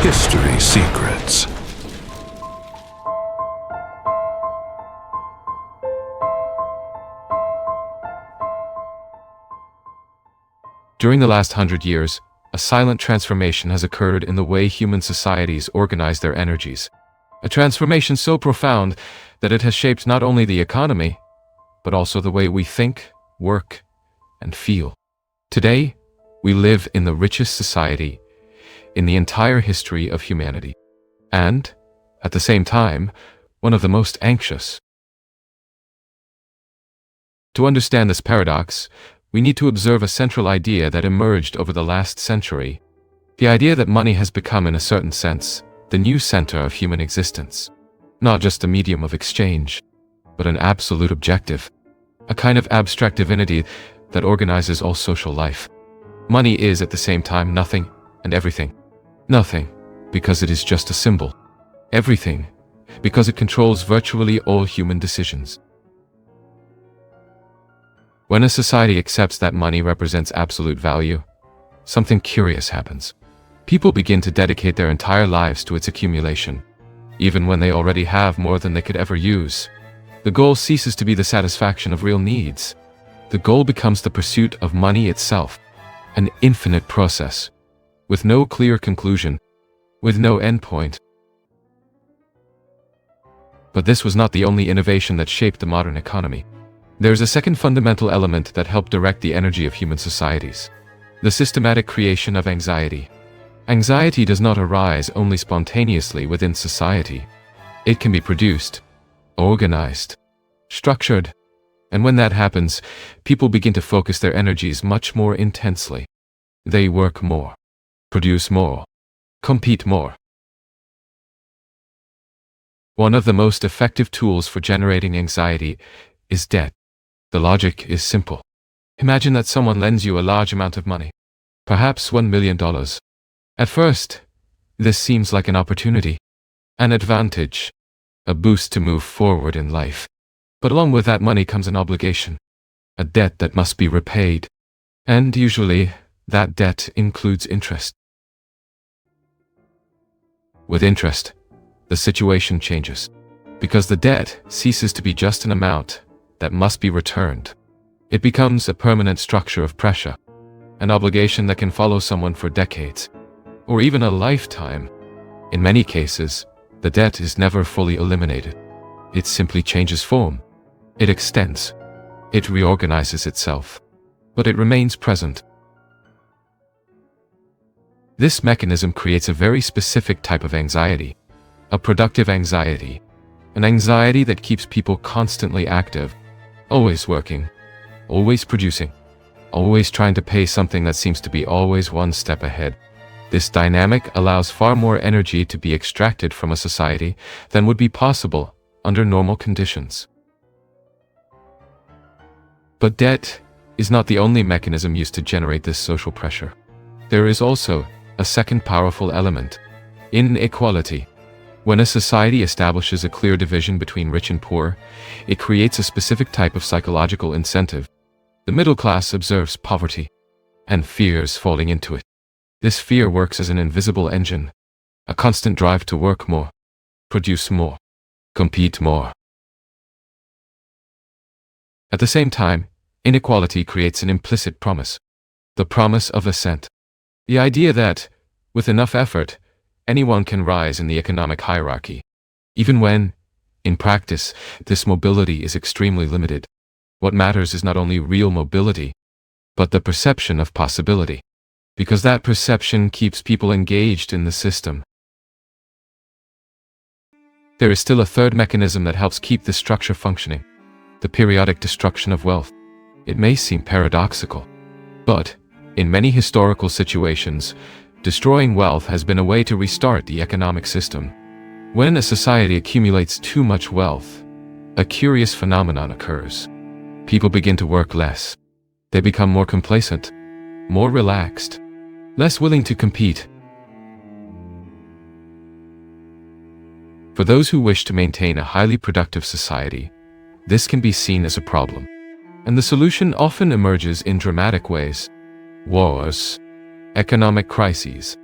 History Secrets. During the last 100 years, a silent transformation has occurred in the way human societies organize their energies. A transformation so profound that it has shaped not only the economy, but also the way we think, work, and feel. Today, we live in the richest society in the entire history of humanity, and, at the same time, one of the most anxious. To understand this paradox, we need to observe a central idea that emerged over the last century. The idea that money has become, in a certain sense, the new center of human existence. Not just a medium of exchange, but an absolute objective. A kind of abstract divinity that organizes all social life. Money is at the same time nothing and everything. Nothing, because it is just a symbol. Everything, because it controls virtually all human decisions. When a society accepts that money represents absolute value, something curious happens. People begin to dedicate their entire lives to its accumulation, even when they already have more than they could ever use. The goal ceases to be the satisfaction of real needs. The goal becomes the pursuit of money itself, an infinite process, with no clear conclusion, with no endpoint. But this was not the only innovation that shaped the modern economy. There's a second fundamental element that helped direct the energy of human societies: the systematic creation of anxiety. Anxiety does not arise only spontaneously within society. It can be produced, organized, structured, and when that happens, people begin to focus their energies much more intensely. They work more, produce more, compete more. One of the most effective tools for generating anxiety is debt. The logic is simple. Imagine that someone lends you a large amount of money, perhaps $1 million. At first, this seems like an opportunity, an advantage, a boost to move forward in life. But along with that money comes an obligation, a debt that must be repaid. And usually, that debt includes interest. With interest, the situation changes, because the debt ceases to be just an amount that must be returned. It becomes a permanent structure of pressure, an obligation that can follow someone for decades, or even a lifetime. In many cases, the debt is never fully eliminated. It simply changes form. It extends. It reorganizes itself. But it remains present. This mechanism creates a very specific type of anxiety, a productive anxiety, an anxiety that keeps people constantly active, always working, always producing, always trying to pay something that seems to be always one step ahead. This dynamic allows far more energy to be extracted from a society than would be possible under normal conditions. But debt is not the only mechanism used to generate this social pressure. There is also a second powerful element: inequality. When a society establishes a clear division between rich and poor, it creates a specific type of psychological incentive. The middle class observes poverty and fears falling into it. This fear works as an invisible engine, a constant drive to work more, produce more, compete more. At the same time, inequality creates an implicit promise, the promise of ascent. The idea that, with enough effort, anyone can rise in the economic hierarchy, even when, in practice, this mobility is extremely limited. What matters is not only real mobility, but the perception of possibility, because that perception keeps people engaged in the system. There is still a third mechanism that helps keep this structure functioning: the periodic destruction of wealth. It may seem paradoxical, but, in many historical situations, destroying wealth has been a way to restart the economic system. When a society accumulates too much wealth, a curious phenomenon occurs. People begin to work less. They become more complacent, more relaxed, less willing to compete. For those who wish to maintain a highly productive society, this can be seen as a problem. And the solution often emerges in dramatic ways: wars, economic crises,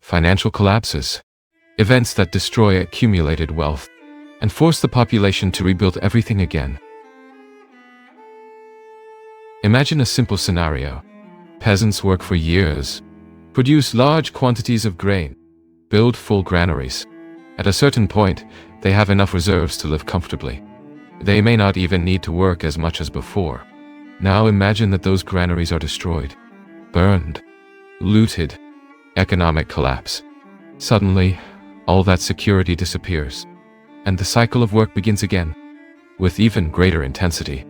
financial collapses, events that destroy accumulated wealth and force the population to rebuild everything again. Imagine a simple scenario. Peasants work for years, produce large quantities of grain, build full granaries. At a certain point, they have enough reserves to live comfortably. They may not even need to work as much as before. Now imagine that those granaries are destroyed, burned, looted, economic collapse. Suddenly, all that security disappears, and the cycle of work begins again, with even greater intensity.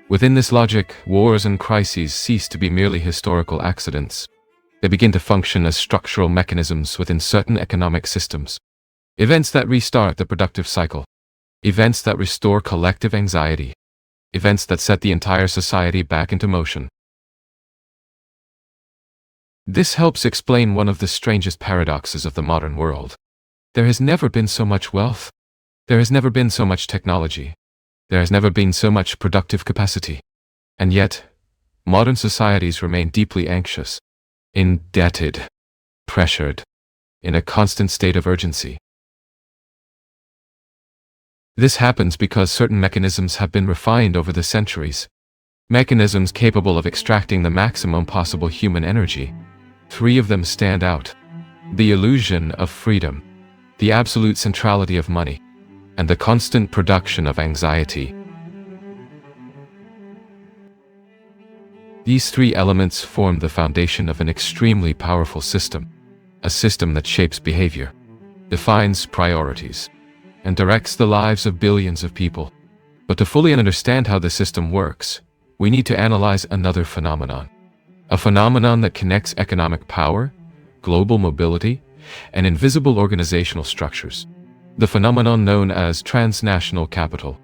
Within this logic, wars and crises cease to be merely historical accidents. They begin to function as structural mechanisms within certain economic systems. Events that restart the productive cycle. Events that restore collective anxiety. Events that set the entire society back into motion. This helps explain one of the strangest paradoxes of the modern world. There has never been so much wealth. There has never been so much technology. There has never been so much productive capacity. And yet, modern societies remain deeply anxious, indebted, pressured, in a constant state of urgency. This happens because certain mechanisms have been refined over the centuries. Mechanisms capable of extracting the maximum possible human energy. 3 of them stand out: the illusion of freedom, the absolute centrality of money, and the constant production of anxiety. These 3 elements form the foundation of an extremely powerful system, a system that shapes behavior, defines priorities, and directs the lives of billions of people. But to fully understand how the system works, we need to analyze another phenomenon. A phenomenon that connects economic power, global mobility, and invisible organizational structures. The phenomenon known as transnational capital.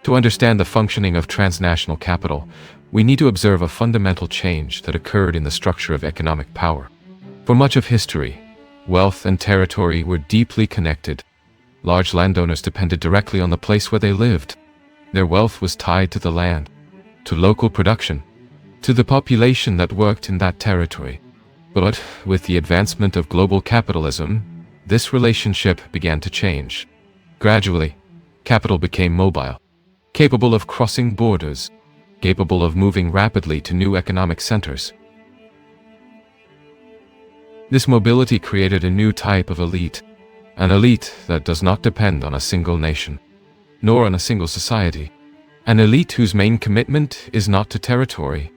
To understand the functioning of transnational capital, we need to observe a fundamental change that occurred in the structure of economic power. For much of history, wealth and territory were deeply connected. Large landowners depended directly on the place where they lived. Their wealth was tied to the land, to local production, to the population that worked in that territory. But with the advancement of global capitalism, this relationship began to change. Gradually, capital became mobile, capable of crossing borders, capable of moving rapidly to new economic centers. This mobility created a new type of elite, an elite that does not depend on a single nation, nor on a single society. An elite whose main commitment is not to territory,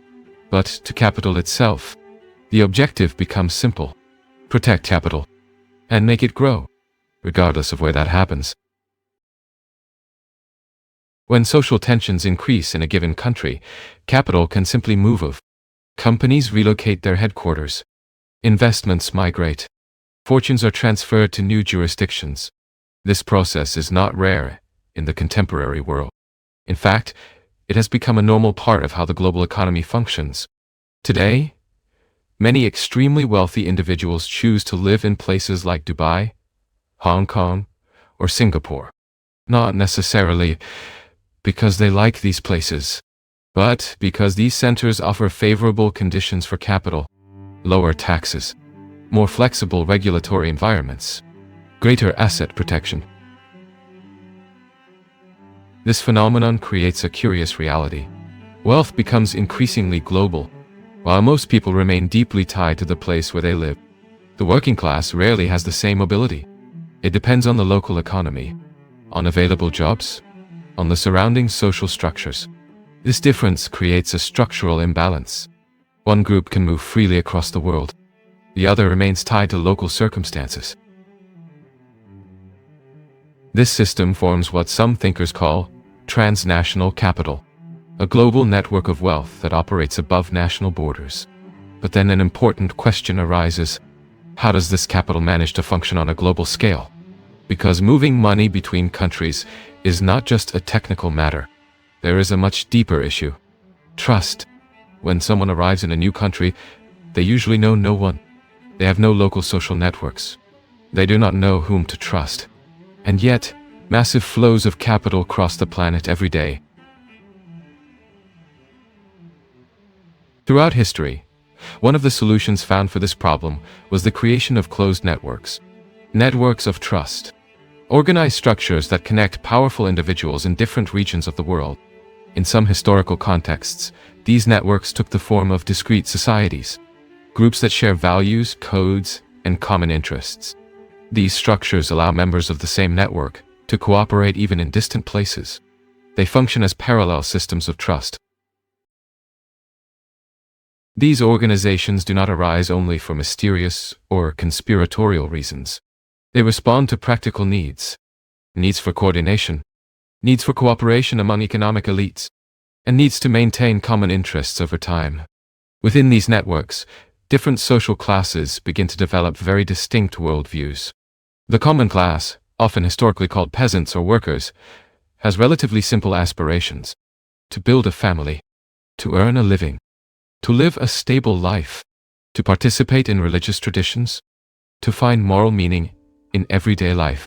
but to capital itself. The objective becomes simple: protect capital, and make it grow, regardless of where that happens. When social tensions increase in a given country, capital can simply move. Companies relocate their headquarters. Investments migrate. Fortunes are transferred to new jurisdictions. This process is not rare in the contemporary world. In fact, it has become a normal part of how the global economy functions. Today, many extremely wealthy individuals choose to live in places like Dubai, Hong Kong, or Singapore. Not necessarily because they like these places, but because these centers offer favorable conditions for capital, lower taxes, more flexible regulatory environments, greater asset protection. This phenomenon creates a curious reality. Wealth becomes increasingly global, while most people remain deeply tied to the place where they live. The working class rarely has the same mobility. It depends on the local economy, on available jobs, on the surrounding social structures. This difference creates a structural imbalance. One group can move freely across the world. The other remains tied to local circumstances. This system forms what some thinkers call transnational capital, a global network of wealth that operates above national borders. But then an important question arises: how does this capital manage to function on a global scale? Because moving money between countries is not just a technical matter. There is a much deeper issue: trust. When someone arrives in a new country, they usually know no one. They have no local social networks. They do not know whom to trust. And yet, massive flows of capital cross the planet every day. Throughout history, one of the solutions found for this problem was the creation of closed networks. Networks of trust. Organized structures that connect powerful individuals in different regions of the world. In some historical contexts, these networks took the form of discrete societies, groups that share values, codes, and common interests. These structures allow members of the same network to cooperate even in distant places. They function as parallel systems of trust. These organizations do not arise only for mysterious or conspiratorial reasons. They respond to practical needs. Needs for coordination, needs for cooperation among economic elites, and needs to maintain common interests over time. Within these networks, different social classes begin to develop very distinct worldviews. The common class, often historically called peasants or workers, has relatively simple aspirations: to build a family, to earn a living, to live a stable life, to participate in religious traditions, to find moral meaning in everyday life.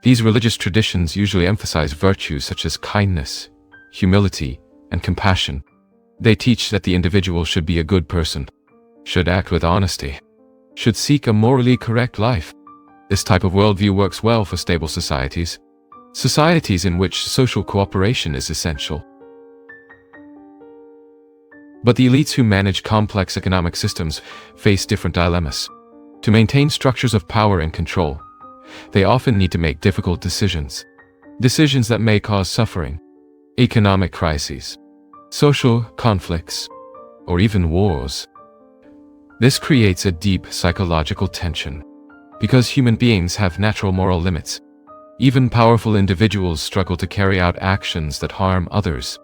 These religious traditions usually emphasize virtues such as kindness, humility, and compassion. They teach that the individual should be a good person, should act with honesty, should seek a morally correct life. This type of worldview works well for stable societies, societies in which social cooperation is essential. But the elites who manage complex economic systems face different dilemmas. To maintain structures of power and control, they often need to make difficult decisions. Decisions that may cause suffering, economic crises, social conflicts, or even wars. This creates a deep psychological tension. Because human beings have natural moral limits, even powerful individuals struggle to carry out actions that harm others.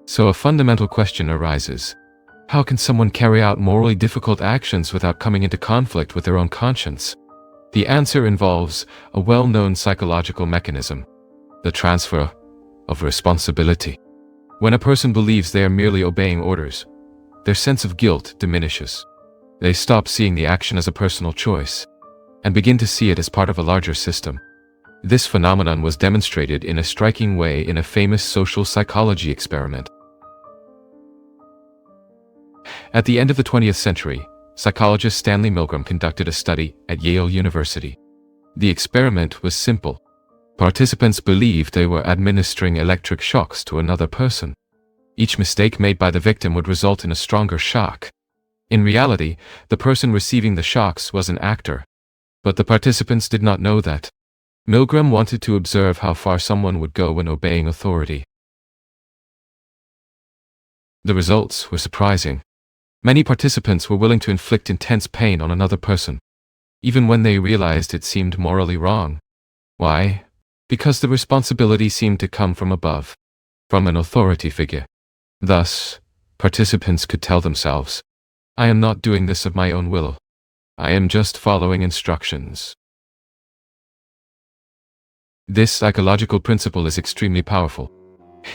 So a fundamental question arises: how can someone carry out morally difficult actions without coming into conflict with their own conscience? The answer involves a well-known psychological mechanism: the transfer of responsibility. When a person believes they are merely obeying orders, their sense of guilt diminishes. They stop seeing the action as a personal choice and begin to see it as part of a larger system. This phenomenon was demonstrated in a striking way in a famous social psychology experiment. At the end of the 20th century, psychologist Stanley Milgram conducted a study at Yale University. The experiment was simple. Participants believed they were administering electric shocks to another person. Each mistake made by the victim would result in a stronger shock. In reality, the person receiving the shocks was an actor. But the participants did not know that. Milgram wanted to observe how far someone would go when obeying authority. The results were surprising. Many participants were willing to inflict intense pain on another person, even when they realized it seemed morally wrong. Why? Because the responsibility seemed to come from above, from an authority figure. Thus, participants could tell themselves, "I am not doing this of my own will. I am just following instructions." This psychological principle is extremely powerful.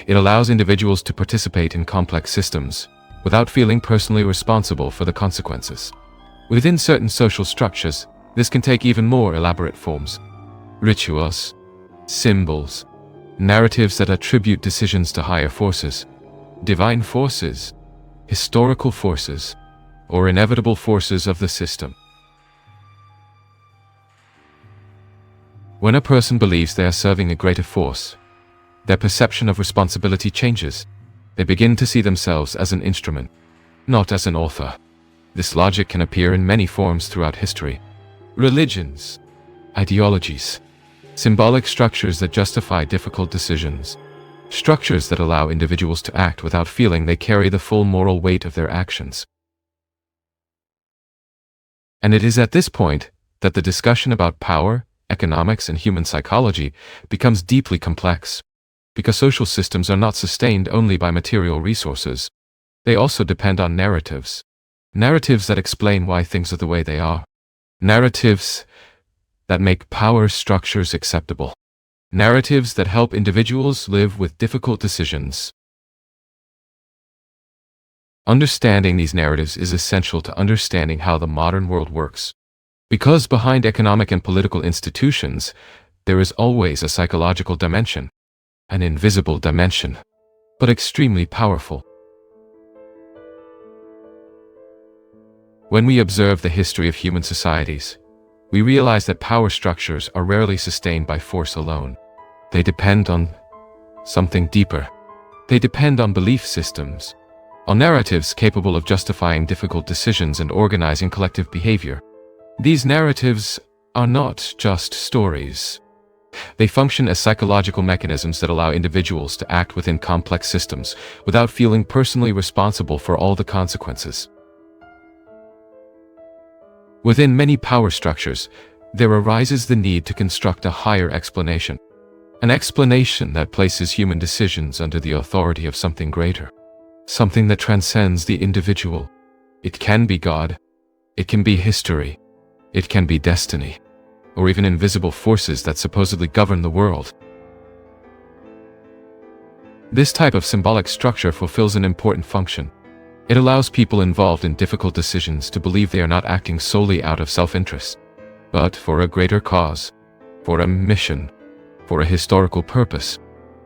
It allows individuals to participate in complex systems without feeling personally responsible for the consequences. Within certain social structures, this can take even more elaborate forms. Rituals, symbols, narratives that attribute decisions to higher forces, divine forces, historical forces, or inevitable forces of the system. When a person believes they are serving a greater force, their perception of responsibility changes. They begin to see themselves as an instrument, not as an author. This logic can appear in many forms throughout history. Religions, ideologies, symbolic structures that justify difficult decisions, structures that allow individuals to act without feeling they carry the full moral weight of their actions. And it is at this point that the discussion about power, economics, and human psychology becomes deeply complex, because social systems are not sustained only by material resources. They also depend on narratives. Narratives that explain why things are the way they are. Narratives that make power structures acceptable. Narratives that help individuals live with difficult decisions. Understanding these narratives is essential to understanding how the modern world works. Because behind economic and political institutions, there is always a psychological dimension. an invisible dimension, but extremely powerful. When we observe the history of human societies, we realize that power structures are rarely sustained by force alone. They depend on something deeper. They depend on belief systems, on narratives capable of justifying difficult decisions and organizing collective behavior. These narratives are not just stories. They function as psychological mechanisms that allow individuals to act within complex systems without feeling personally responsible for all the consequences. Within many power structures, there arises the need to construct a higher explanation. An explanation that places human decisions under the authority of something greater. Something that transcends the individual. It can be God. It can be history. It can be destiny. Or even invisible forces that supposedly govern the world. This type of symbolic structure fulfills an important function. It allows people involved in difficult decisions to believe they are not acting solely out of self-interest, but for a greater cause, for a mission, for a historical purpose.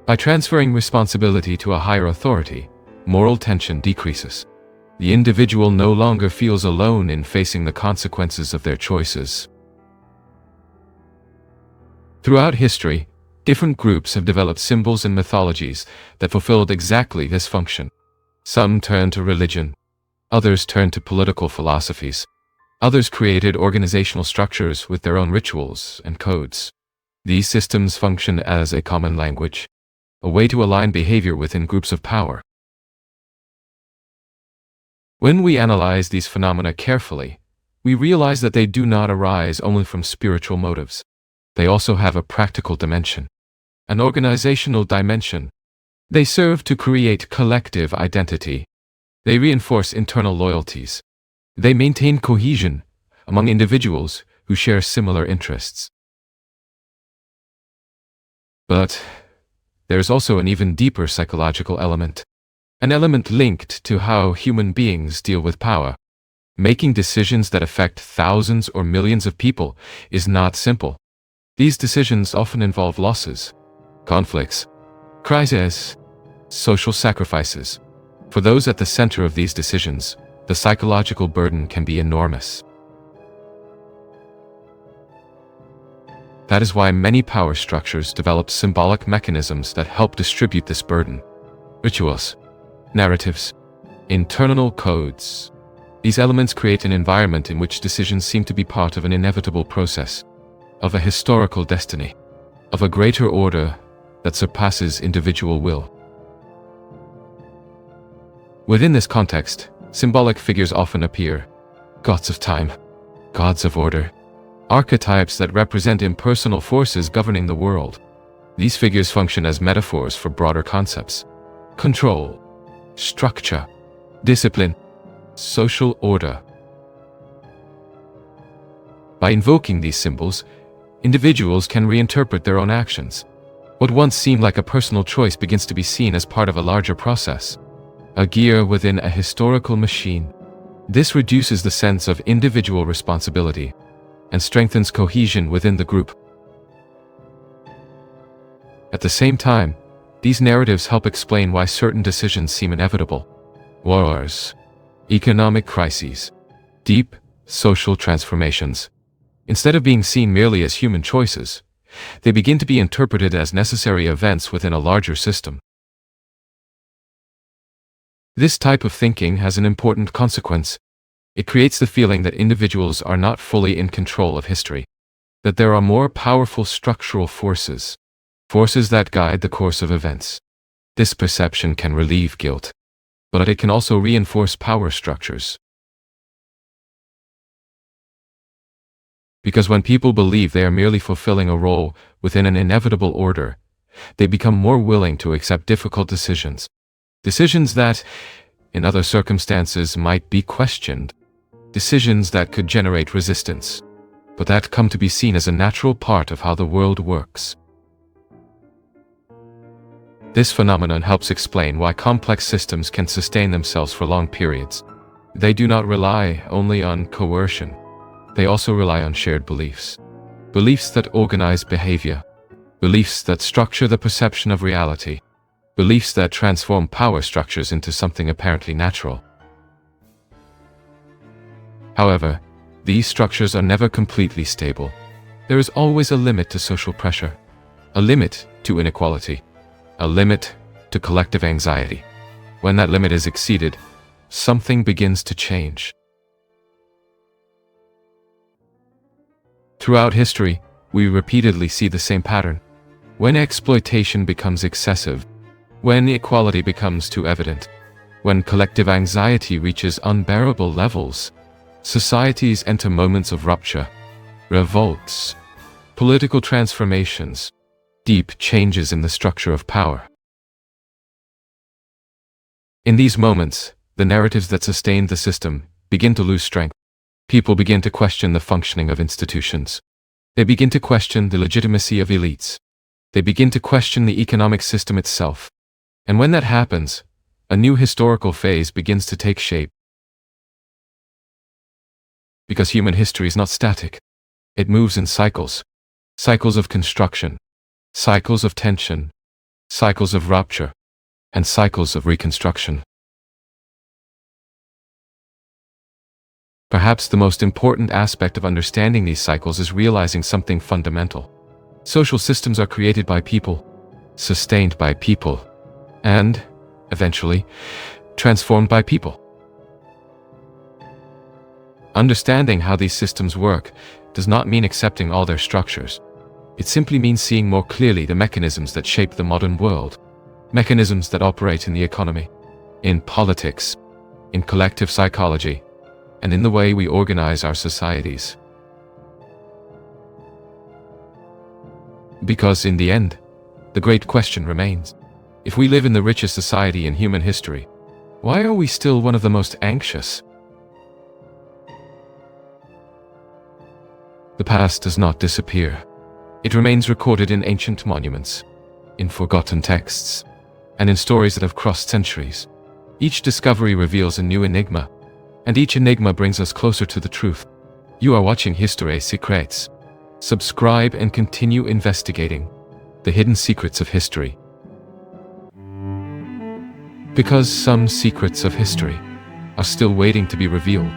By transferring responsibility to a higher authority, moral tension decreases. The individual no longer feels alone in facing the consequences of their choices. Throughout history, different groups have developed symbols and mythologies that fulfilled exactly this function. Some turned to religion, others turned to political philosophies, others created organizational structures with their own rituals and codes. These systems function as a common language, a way to align behavior within groups of power. When we analyze these phenomena carefully, we realize that they do not arise only from spiritual motives. They also have a practical dimension, an organizational dimension. They serve to create collective identity. They reinforce internal loyalties. They maintain cohesion among individuals who share similar interests. But there's also an even deeper psychological element. An element linked to how human beings deal with power. Making decisions that affect thousands or millions of people is not simple. These decisions often involve losses, conflicts, crises, social sacrifices. For those at the center of these decisions, the psychological burden can be enormous. That is why many power structures develop symbolic mechanisms that help distribute this burden. Rituals, narratives, internal codes. These elements create an environment in which decisions seem to be part of an inevitable process, of a historical destiny, of a greater order that surpasses individual will. Within this context, symbolic figures often appear: gods of time, gods of order, archetypes that represent impersonal forces governing the world. These figures function as metaphors for broader concepts: control, structure, discipline, social order. By invoking these symbols, individuals can reinterpret their own actions. What once seemed like a personal choice begins to be seen as part of a larger process, a gear within a historical machine. This reduces the sense of individual responsibility and strengthens cohesion within the group. At the same time, these narratives help explain why certain decisions seem inevitable. Wars, economic crises, deep social transformations. Instead of being seen merely as human choices, they begin to be interpreted as necessary events within a larger system. This type of thinking has an important consequence. It creates the feeling that individuals are not fully in control of history, that there are more powerful structural forces, forces that guide the course of events. This perception can relieve guilt, but it can also reinforce power structures. Because when people believe they are merely fulfilling a role within an inevitable order, they become more willing to accept difficult decisions. Decisions that, in other circumstances, might be questioned. Decisions that could generate resistance, but that come to be seen as a natural part of how the world works. This phenomenon helps explain why complex systems can sustain themselves for long periods. They do not rely only on coercion. They also rely on shared beliefs. Beliefs that organize behavior. beliefs that structure the perception of reality, beliefs that transform power structures into something apparently natural. However, these structures are never completely stable. There is always a limit to social pressure, a limit to inequality, a limit to collective anxiety. When that limit is exceeded, something begins to change. Throughout history, we repeatedly see the same pattern. When exploitation becomes excessive, when inequality becomes too evident, when collective anxiety reaches unbearable levels, societies enter moments of rupture, revolts, political transformations, deep changes in the structure of power. In these moments, the narratives that sustained the system begin to lose strength. People begin to question the functioning of institutions. They begin to question the legitimacy of elites. They begin to question the economic system itself. And when that happens, a new historical phase begins to take shape. Because human history is not static. It moves in cycles. Cycles of construction, cycles of tension, cycles of rupture, and cycles of reconstruction. Perhaps the most important aspect of understanding these cycles is realizing something fundamental. Social systems are created by people, sustained by people, and, eventually, transformed by people. Understanding how these systems work does not mean accepting all their structures. It simply means seeing more clearly the mechanisms that shape the modern world, mechanisms that operate in the economy, in politics, in collective psychology, and in the way we organize our societies. Because in the end, the great question remains: if we live in the richest society in human history, why are we still one of the most anxious? The past does not disappear. It remains recorded in ancient monuments, in forgotten texts, and in stories that have crossed centuries. Each discovery reveals a new enigma, and each enigma brings us closer to the truth. You are watching History Secrets. Subscribe and continue investigating the hidden secrets of history. Because some secrets of history are still waiting to be revealed.